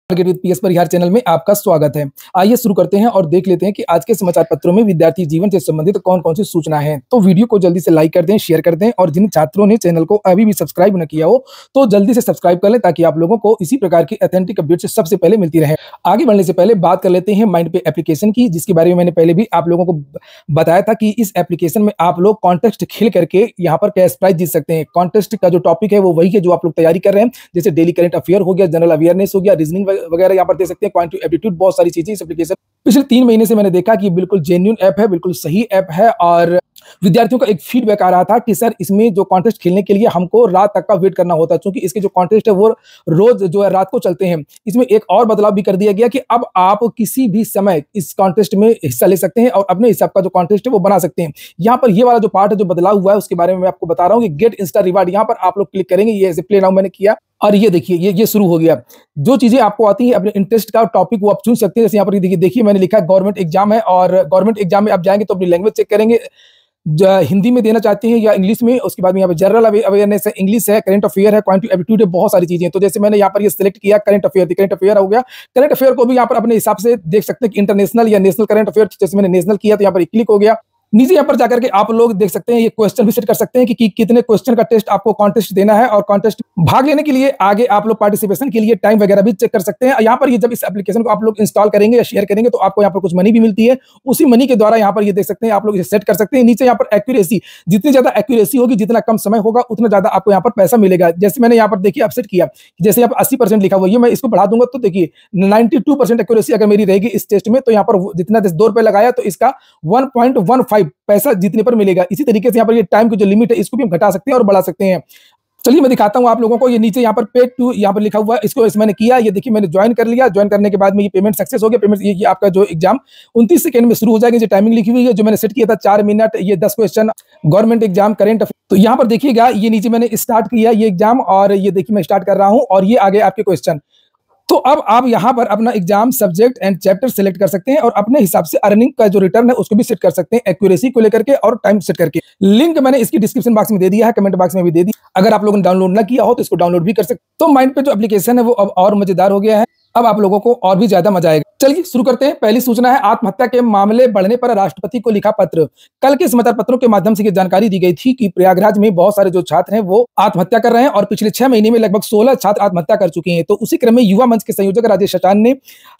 Target with PS Parihar channel में आपका स्वागत है। आइए शुरू करते हैं और देख लेते हैं कि आज के समाचार पत्रों में विद्यार्थी जीवन से संबंधित कौन कौन सी सूचना है। तो वीडियो को जल्दी से लाइक कर दें, शेयर कर दें और जिन छात्रों ने चैनल को अभी भी सब्सक्राइब न किया हो तो जल्दी से सब्सक्राइब कर लें ताकि आप लोगों को इसी प्रकार की ऑथेंटिक अपडेट सबसे पहले मिलती रहे। आगे बढ़ने से पहले बात कर लेते हैं माइंड पे एप्लीकेशन की, जिसके बारे में मैंने पहले भी आप लोगों को बताया था कि इस एप्लीकेशन में आप लोग कॉन्टेस्ट खेल करके यहाँ पर कैश प्राइज जीत सकते हैं। कॉन्टेस्ट का जो टॉपिक है वो वही है जो आप लोग तैयारी कर रहे हैं, जैसे डेली करंट अफेयर हो गया, जनरल अवेयरनेस हो गया, रीजनिंग वगैरह यहाँ पर दे सकते हैं, क्वांटिटेटिव एप्टीट्यूड, बहुत सारी चीजें इस एप्लीकेशन। पिछले 3 महीने से मैंने देखा कि बिल्कुल जेन्युइन ऐप है, बिल्कुल सही ऐप है और विद्यार्थियों का एक फीडबैक आ रहा था कि सर इसमें जो कॉन्टेस्ट खेलने के लिए हमको रात तक का वेट करना होता है, क्योंकि इसके जो कॉन्टेस्ट है वो रोज जो है रात को चलते हैं। इसमें एक और बदलाव भी कर दिया गया कि अब आप किसी भी समय इस कॉन्टेस्ट में हिस्सा ले सकते हैं और अपने हिसाब का जो कॉन्टेस्ट है वो बना सकते हैं। यहाँ पर ये वाला जो पार्ट है जो बदलाव हुआ है उसके बारे में मैं आपको बता रहा हूँ कि गेट इंस्टा रिवार्ड, यहाँ पर आप लोग क्लिक करेंगे, ये ऐसे प्ले नाउ मैंने किया और ये देखिए ये शुरू हो गया। जो चीजें आपको आती है अपने इंटरेस्ट का टॉपिक वो आप चुन सकते हैं। जैसे यहाँ पर देखिए मैंने लिखा है गवर्नमेंट एग्जाम है और गवर्नमेंट एग्जाम में आप जाएंगे तो अपनी लैंग्वेज चेक करेंगे, हिंदी में देना चाहते हैं या इंग्लिश में। उसके बाद में यहाँ पर जनरल अवेयरनेस है, इंग्लिश है, करंट अफेयर है, क्वांटिटेटिव एप्टीट्यूड है, बहुत सारी चीजें। तो जैसे मैंने यहाँ पर ये सिलेक्ट किया करंट अफेयर हो गया। करंट अफेयर को भी यहाँ पर अपने हिसाब से देख सकते हैं कि इंटरनेशनल या नेशनल करंट अफेयर, जैसे मैंने नेशनल किया तो यहाँ पर क्लिक हो गया। नीचे यहाँ पर जाकर के आप लोग देख सकते हैं, ये क्वेश्चन भी सेट कर सकते हैं कि कितने क्वेश्चन का टेस्ट आपको कॉन्टेस्ट देना है और कॉन्टेस्ट भाग लेने के लिए आगे आप लोग पार्टिसिपेशन के लिए टाइम वगैरह भी चेक कर सकते हैं। यहाँ पर ये जब इस एप्लीकेशन को आप लोग इंस्टॉल करेंगे या शेयर करेंगे तो आपको यहाँ पर कुछ मनी भी मिलती है। उसी मनी के द्वारा यहाँ पर ये देख सकते हैं आप लोग इसे सेट कर सकते हैं। नीचे यहाँ पर एक्यूरेसी, जितनी ज्यादा एक्यूरेसी होगी, जितना कम समय होगा उतना ज्यादा आपको यहाँ पर पैसा मिलेगा। जैसे मैंने यहाँ पर देखिए आप सेट किया, जैसे यहाँ पर 80% लिखा हुआ है, मैं इसको बढ़ा दूंगा तो देखिए 92% एक्यूरेसी अगर मेरी रहेगी इस टेस्ट में तो यहाँ पर जितना 2 रुपए लगाया तो इसका 1.15 पैसा जीतने पर मिलेगा। इसी तरीके से यहाँ पर ये टाइम की जो लिमिट है इसको भी हम घटा सकते हैं और बढ़ा सकते हैं। चलिए मैं दिखाता हूं आप लोगों को। ये नीचे यहाँ पर पेड टू यहाँ पर लिखा हुआ है, इसको मैंने किया, ये देखिए मैंने ज्वाइन कर लिया। ज्वाइन करने के बाद में ये पेमेंट सक्सेस हो गया। पेमेंट ये आपका जो एग्जाम 29 सेकंड में शुरू हो जाएगा। जो टाइमिंग लिखी हुई है जो मैंने सेट किया था 4 मिनट, ये 10 question, government exam, current affair. तो यहाँ पर देखिएगा ये नीचे मैंने स्टार्ट किया ये एग्जाम और ये देखिए मैं स्टार्ट कर रहा हूँ और ये आगे आपके क्वेश्चन। तो अब आप यहाँ पर अपना exam subject and chapter select कर सकते हैं और अपने हिसाब से अर्निंग का जो रिटर्न है उसको भी सेट कर सकते हैं, एक्यूरेसी को लेकर के और टाइम सेट करके। लिंक मैंने इसकी डिस्क्रिप्शन बॉक्स में दे दिया है, कमेंट बॉक्स में भी दे दी। अगर आप लोगों ने डाउनलोड ना किया हो तो इसको डाउनलोड भी कर सकते। तो माइंड पे जो एप्लीकेशन है वो अब और मजेदार हो गया है, अब आप लोगों को और भी ज्यादा मजा आएगा। चलिए शुरू करते हैं। पहली सूचना है आत्महत्या के मामले बढ़ने पर राष्ट्रपति को लिखा पत्र। कल के समाचार पत्रों के माध्यम से ये जानकारी दी गई थी कि प्रयागराज में बहुत सारे जो छात्र हैं वो आत्महत्या कर रहे हैं और पिछले 6 महीने में लगभग 16 छात्र आत्महत्या कर चुके हैं। तो उसी क्रम में युवा मंच के संयोजक राजेश शचान ने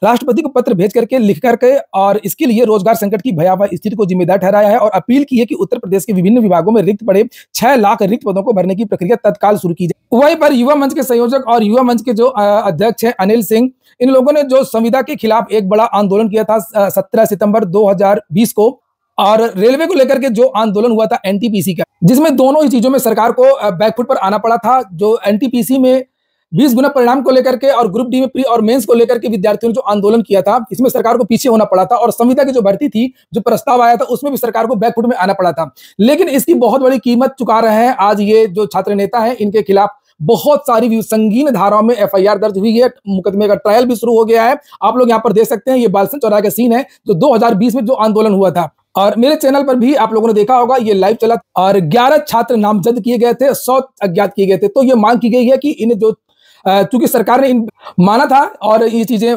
राष्ट्रपति को पत्र भेज करके लिख करके और इसके लिए रोजगार संकट की भयावह स्थिति को जिम्मेदार ठहराया है और अपील की है कि उत्तर प्रदेश के विभिन्न विभागों में रिक्त पड़े 6 लाख रिक्त पदों को भरने की प्रक्रिया तत्काल शुरू की जाए। वहीं पर युवा मंच के संयोजक और युवा मंच के जो अध्यक्ष हैं अनिल सिंह, इन लोगों ने जो संविदा के खिलाफ एक बड़ा आंदोलन किया था 17 सितंबर 2020 को, और रेलवे को लेकर के जो आंदोलन हुआ था एनटीपीसी का, जिसमें दोनों ही चीजों में सरकार को बैकफुट पर आना पड़ा था। जो एनटीपीसी में 20 गुना परिणाम को लेकर के और ग्रुप डी में प्री और मेंस को लेकर के विद्यार्थियों ने जो आंदोलन किया था, इसमें सरकार को पीछे होना पड़ा था और संविदा की जो भर्ती थी, जो प्रस्ताव आया था उसमें भी सरकार को बैकफुट में आना पड़ा था। लेकिन इसकी बहुत बड़ी कीमत चुका रहे हैं आज ये जो छात्र नेता हैं, इनके खिलाफ बहुत सारी संगीन धाराओं में एफआईआर दर्ज हुई है, मुकदमे का ट्रायल भी शुरू हो गया है। आप लोग यहाँ पर देख सकते हैं, ये बालसन चौराहे का सीन है जो 2020 में जो आंदोलन हुआ था और मेरे चैनल पर भी आप लोगों ने देखा होगा, ये लाइव चला और 11 छात्र नामजद किए गए थे, 100 अज्ञात किए गए थे। तो ये मांग की गई है कि इन्हें जो चूंकि सरकार ने माना था और ये चीजें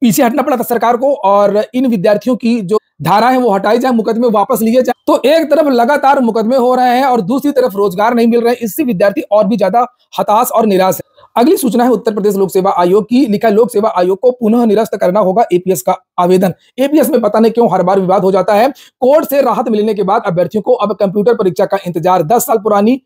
पीछे हटना पड़ा था सरकार को और इन विद्यार्थियों की जो धाराएं वो हटाई जाए, मुकदमे वापस लिए जाए। तो एक तरफ लगातार मुकदमे हो रहे हैं और दूसरी तरफ रोजगार नहीं मिल रहे हैं, इससे विद्यार्थी और भी ज्यादा हताश और निराश है। अगली सूचना है उत्तर प्रदेश लोक सेवा आयोग की। लिखा लोक सेवा आयोग को पुनः निरस्त करना होगा एपीएस का आवेदन। एपीएस में पता नहीं क्यों हर बार विवाद हो जाता है। कोर्ट से राहत मिलने के बाद अभ्यर्थियों को अब कंप्यूटर परीक्षा का इंतजार। 10 साल पुरानी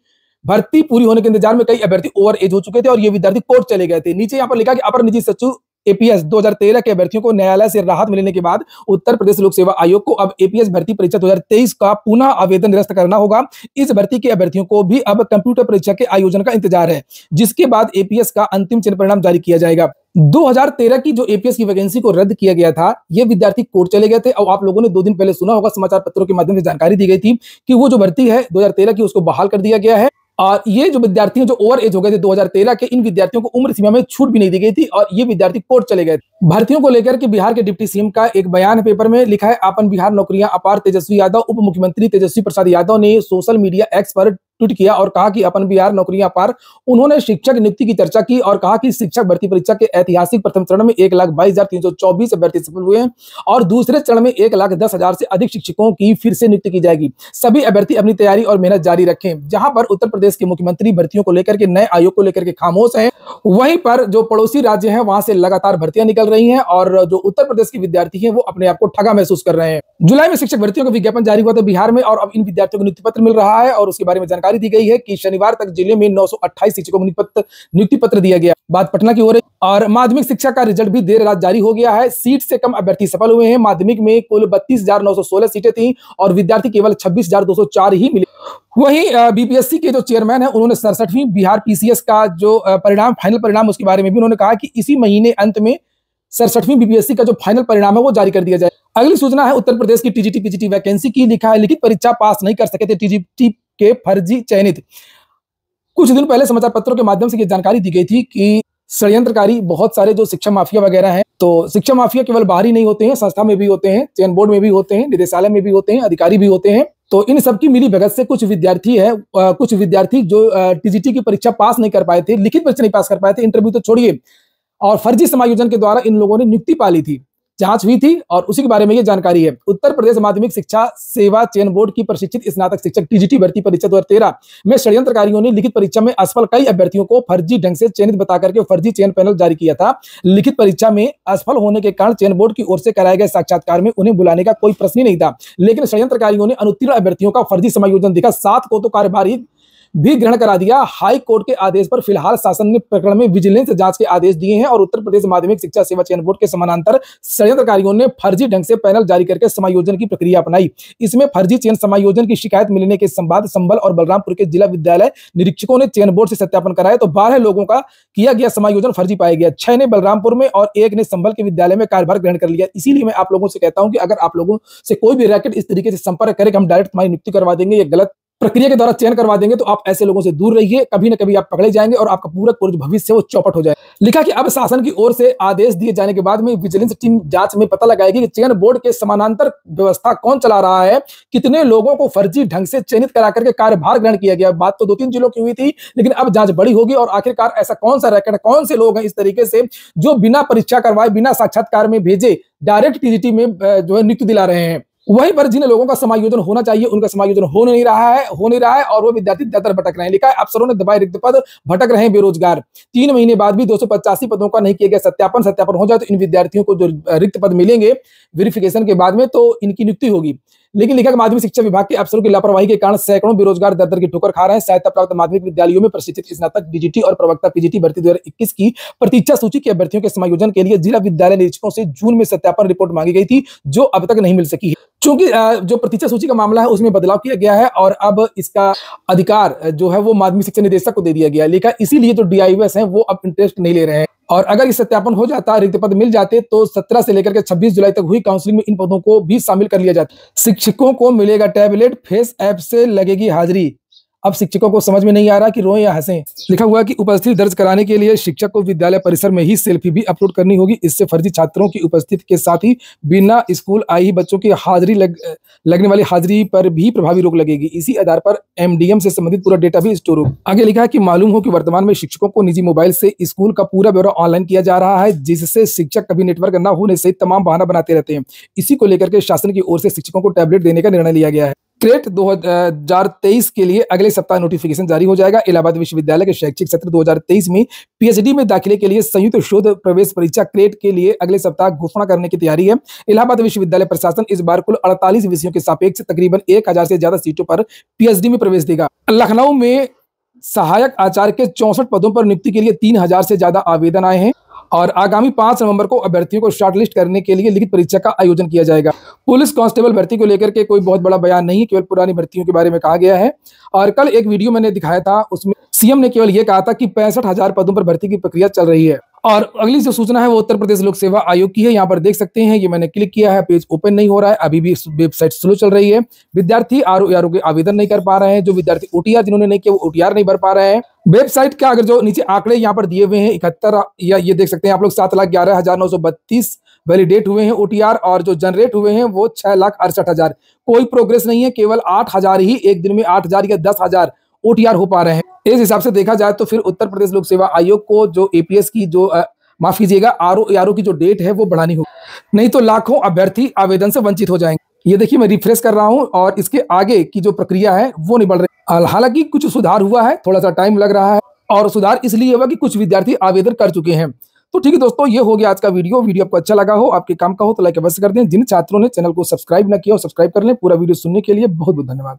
भर्ती पूरी होने के इंतजार में कई अभ्यर्थी ओवर एज हो चुके थे और ये विद्यार्थी कोर्ट चले गए थे। नीचे यहाँ पर लिखा कि अपर निजी सचिव एपीएस 2013 के अभ्यर्थियों को न्यायालय से राहत मिलने के बाद उत्तर प्रदेश लोक सेवा आयोग को अब एपीएस भर्ती परीक्षा 2023 का पुनः आवेदन निरस्त करना होगा। इस भर्ती के अभ्यर्थियों को भी अब कंप्यूटर परीक्षा के आयोजन का इंतजार है, जिसके बाद एपीएस का अंतिम चयन परिणाम जारी किया जाएगा। 2013 की जो एपीएस की वैकेंसी को रद्द किया गया था, ये विद्यार्थी कोर्ट चले गए थे और आप लोगों ने 2 दिन पहले सुना होगा, समाचार पत्रों के माध्यम से जानकारी दी गई थी कि वो जो भर्ती है 2013 की उसको बहाल कर दिया गया है और ये जो विद्यार्थी हैं जो ओवर एज हो गए थे 2013 के, इन विद्यार्थियों को उम्र सीमा में छूट भी नहीं दी गई थी और ये विद्यार्थी कोर्ट चले गए थे। भर्तियों को लेकर के बिहार के डिप्टी सीएम का एक बयान है, पेपर में लिखा है आपन बिहार नौकरियां अपार। तेजस्वी यादव, उप मुख्यमंत्री तेजस्वी प्रसाद यादव ने सोशल मीडिया एक्स पर ट्वीट किया और कहा कि अपन बिहार नौकरियां पार। उन्होंने शिक्षक नियुक्ति की चर्चा की और कहा कि शिक्षक भर्ती परीक्षा के ऐतिहासिक प्रथम चरण में 1,22,324 अभ्यर्थी सफल हुए हैं और दूसरे चरण में 1,10,000 से अधिक शिक्षकों की फिर से नियुक्ति की जाएगी। सभी अभ्यर्थी अपनी तैयारी और मेहनत जारी रखें। जहां पर उत्तर प्रदेश के मुख्यमंत्री भर्तियों को लेकर के नए आयोग को लेकर के खामोश हैं, वहीं पर जो पड़ोसी राज्य हैं वहां से लगातार भर्तियां निकल रही हैं और जो उत्तर प्रदेश के विद्यार्थी हैं वो अपने आप को ठगा महसूस कर रहे हैं। जुलाई में शिक्षक भर्तियों का विज्ञापन जारी हुआ था बिहार में और अब इन विद्यार्थियों को नियुक्ति पत्र मिल रहा है और उसके बारे में जानकारी दी गई है कि शनिवार तक जिले में 928 शिक्षकों को नियुक्ति पत्र दिया गया। बात पटना की हो रही और माध्यमिक शिक्षा का रिजल्ट भी देर रात जारी हो गया है। सीट से कम अभ्यर्थी सफल हुए हैं। माध्यमिक में कुल 32,916 सीटें थी और विद्यार्थी केवल 26,204 ही मिले। वहीं बीपीएससी के जो चेयरमैन हैं उन्होंने 67वीं बिहार पीसीएस का जो फाइनल परिणाम उसके बारे में भी उन्होंने कहा कि इसी महीने अंत में 67वीं बीपीएससी का जो फाइनल परिणाम है वो जारी कर दिया जाए। अगली सूचना है उत्तर प्रदेश की टीजीटी पीजीटी वैकेंसी की। लिखा है लिखित परीक्षा पास नहीं कर सके थे टीजीटी के फर्जी चयनित। कुछ दिन पहले समाचार पत्रों के माध्यम से ये जानकारी दी गई थी कि षड्यंत्रकारी बहुत सारे जो शिक्षा माफिया वगैरह हैं, तो शिक्षा माफिया केवल बाहर ही नहीं होते हैं, संस्था में भी होते हैं, चयन बोर्ड में भी होते हैं, निदेशालय में भी होते हैं, अधिकारी भी होते हैं। तो इन सबकी मिली भगत से कुछ विद्यार्थी जो टीजीटी की परीक्षा पास नहीं कर पाए थे, लिखित परीक्षा नहीं पास कर पाए थे, इंटरव्यू तो छोड़िए, और फर्जी समायोजन के द्वारा इन लोगों ने नियुक्ति पा ली थी। जांच हुई थी और उसी के बारे में ये जानकारी है। उत्तर प्रदेश माध्यमिक शिक्षा सेवा चयन बोर्ड की प्रशिक्षित स्नातक शिक्षक टीजीटी भर्ती परीक्षा 2013 में षड्यंत्रकारियों ने लिखित परीक्षा में असफल कई अभ्यर्थियों को फर्जी ढंग से चयनित बता करके फर्जी चयन पैनल जारी किया था। लिखित परीक्षा में असफल होने के कारण चयन बोर्ड की ओर से कराए गए साक्षात्कार में उन्हें बुलाने का कोई प्रश्न ही नहीं था, लेकिन षड्यंत्रकारियों ने अनुत्तीर्ण अभ्यर्थियों का फर्जी समायोजन दिखा। 7 को तो कार्यभारी भी ग्रहण करा दिया। हाई कोर्ट के आदेश पर फिलहाल शासन ने प्रकरण में विजिलेंस जांच के आदेश दिए हैं और उत्तर प्रदेश माध्यमिक शिक्षा सेवा चयन बोर्ड के समानांतर षड्यंत्रकारियों ने फर्जी ढंग से पैनल जारी करके समायोजन की प्रक्रिया अपनाई। इसमें फर्जी चयन समायोजन की शिकायत मिलने के संवाद संभल और बलरामपुर के जिला विद्यालय निरीक्षकों ने चयन बोर्ड से सत्यापन कराया तो 12 लोगों का किया गया समायोजन फर्जी पाया गया। 6 ने बलरामपुर में और 1 ने संभल के विद्यालय में कार्यभार ग्रहण कर लिया। इसीलिए मैं आप लोगों से कहता हूं कि अगर आप लोगों से कोई भी रैकेट इस तरीके से संपर्क करे कि हम डायरेक्ट तुम्हारी नियुक्ति करवा देंगे, ये गलत प्रक्रिया के द्वारा चयन करवा देंगे, तो आप ऐसे लोगों से दूर रहिए। कभी ना कभी आप पकड़े जाएंगे और आपका पूरा भविष्य वो चौपट हो जाए। लिखा कि अब शासन की ओर से आदेश दिए जाने के बाद में विजिलेंस टीम जांच में पता लगाएगी कि चयन बोर्ड के समानांतर व्यवस्था कौन चला रहा है, कितने लोगों को फर्जी ढंग से चयनित करा करके कार्यभार ग्रहण किया गया। बात तो 2-3 जिलों की हुई थी, लेकिन अब जांच बड़ी होगी और आखिरकार ऐसा कौन सा रैकेट, कौन से लोग हैं इस तरीके से जो बिना परीक्षा करवाए, बिना साक्षात्कार में भेजे डायरेक्ट टीजीटी में जो है नियुक्ति दिला रहे हैं। वहीं पर जिन लोगों का समायोजन होना चाहिए उनका समायोजन हो नहीं रहा है और वो विद्यार्थी दर भटक रहे हैं। लिखा है अफसरों ने दबाए रिक्त पद, भटक रहे हैं बेरोजगार। 3 महीने बाद भी 285 पदों का नहीं किया गया सत्यापन हो जाए तो इन विद्यार्थियों को जो रिक्त पद मिलेंगे वेरिफिकेशन के बाद में तो इनकी नियुक्ति होगी। लेकिन लिखा कि माध्यमिक शिक्षा विभाग के अफसरों की लापरवाही के कारण सैकड़ों बेरोजगार दर की ठोकर खा रहे हैं। सहायता प्राप्त माध्यमिक विद्यालयों में प्रशिक्षित स्नातक डीजीटी और प्रवक्ता पीजीटी भर्ती 2021 की प्रतीक्षा सूची के अभ्यर्थियों के समायोजन के लिए जिला विद्यालय निरीक्षकों से जून में सत्यापन रिपोर्ट मांगी गई थी, जो अब तक नहीं मिल सकी है। चूंकि जो प्रतीक्षा सूची का मामला है उसमें बदलाव किया गया है और अब इसका अधिकार जो है वो माध्यमिक शिक्षा निदेशक को दे दिया गया। लेकिन इसीलिए जो डीआईओएस हैं वो अब इंटरेस्ट नहीं ले रहे हैं और अगर इस सत्यापन हो जाता, रिक्त पद मिल जाते तो 17 से लेकर के 26 जुलाई तक हुई काउंसलिंग में इन पदों को भी शामिल कर लिया जाता। शिक्षकों को मिलेगा टैबलेट, फेस ऐप से लगेगी हाजिरी। अब शिक्षकों को समझ में नहीं आ रहा कि रोएं या हंसें। लिखा हुआ है कि उपस्थिति दर्ज कराने के लिए शिक्षक को विद्यालय परिसर में ही सेल्फी भी अपलोड करनी होगी। इससे फर्जी छात्रों की उपस्थिति के साथ ही बिना स्कूल आई ही बच्चों की हाजिरी लगने वाली हाजिरी पर भी प्रभावी रोक लगेगी। इसी आधार पर एमडीएम से संबंधित पूरा डेटा भी स्टोर होगा। आगे लिखा है कि मालूम हो कि वर्तमान में शिक्षकों को निजी मोबाइल से स्कूल का पूरा ब्यौरा ऑनलाइन किया जा रहा है, जिससे शिक्षक कभी नेटवर्क न होने से तमाम बहाना बनाते रहते हैं। इसी को लेकर के शासन की ओर से शिक्षकों को टैबलेट देने का निर्णय लिया गया है। क्रेट 2023 के लिए अगले सप्ताह नोटिफिकेशन जारी हो जाएगा। इलाहाबाद विश्वविद्यालय के शैक्षिक सत्र 2023 में पीएचडी में दाखिले के लिए संयुक्त शोध प्रवेश परीक्षा क्रेट के लिए अगले सप्ताह घोषणा करने की तैयारी है। इलाहाबाद विश्वविद्यालय प्रशासन इस बार कुल 48 विषयों के सापेक्ष तकरीबन 1000 से ज्यादा सीटों पर पीएचडी में प्रवेश देगा। लखनऊ में सहायक आचार्य के 64 पदों पर नियुक्ति के लिए 3000 से ज्यादा आवेदन आए हैं और आगामी 5 नवंबर को अभ्यर्थियों को शॉर्टलिस्ट करने के लिए लिखित परीक्षा का आयोजन किया जाएगा। पुलिस कांस्टेबल भर्ती को लेकर के कोई बहुत बड़ा बयान नहीं, केवल पुरानी भर्तियों के बारे में कहा गया है। और कल एक वीडियो मैंने दिखाया था, उसमें सीएम ने केवल यह कहा था कि 65,000 पदों पर भर्ती की प्रक्रिया चल रही है। और अगली जो सूचना है वो उत्तर प्रदेश लोक सेवा आयोग की है। यहाँ पर देख सकते हैं, ये मैंने क्लिक किया है, पेज ओपन नहीं हो रहा है, अभी भी वेबसाइट स्लो चल रही है। विद्यार्थी आरओ के आवेदन नहीं कर पा रहे हैं। जो विद्यार्थी ओटीआर जिन्होंने नहीं किया वो ओटीआर नहीं भर पा रहे हैं। वेबसाइट का अगर जो नीचे आंकड़े यहाँ पर दिए हुए हैं 71 या ये देख सकते हैं आप लोग 7,11,932 वैलिडेट हुए हैं ओटीआर और जो जनरेट हुए हैं वो 6,68,000। कोई प्रोग्रेस नहीं है, केवल 8,000 ही एक दिन में 8,000 या 10,000 ओटीआर हो पा रहे हैं। इस हिसाब से देखा जाए तो फिर उत्तर प्रदेश लोक सेवा आयोग को जो एपीएस की जो माफ कीजिएगा आरओ की जो डेट है वो बढ़ानी होगी, नहीं तो लाखों अभ्यर्थी आवेदन से वंचित हो जाएंगे। ये देखिए मैं रिफ्रेश कर रहा हूं और इसके आगे की जो प्रक्रिया है वो नहीं बढ़ रही। हालांकि कुछ सुधार हुआ है, थोड़ा सा टाइम लग रहा है और सुधार इसलिए हुआ कि कुछ विद्यार्थी आवेदन कर चुके हैं। तो ठीक है दोस्तों, ये हो गया आज का वीडियो। वीडियो आपको अच्छा लगा हो, आपके काम का हो तो लाइक अवश्य कर दें। जिन छात्रों ने चैनल को सब्सक्राइब ना किया हो सब्सक्राइब कर लें। पूरा वीडियो सुनने के लिए बहुत बहुत धन्यवाद।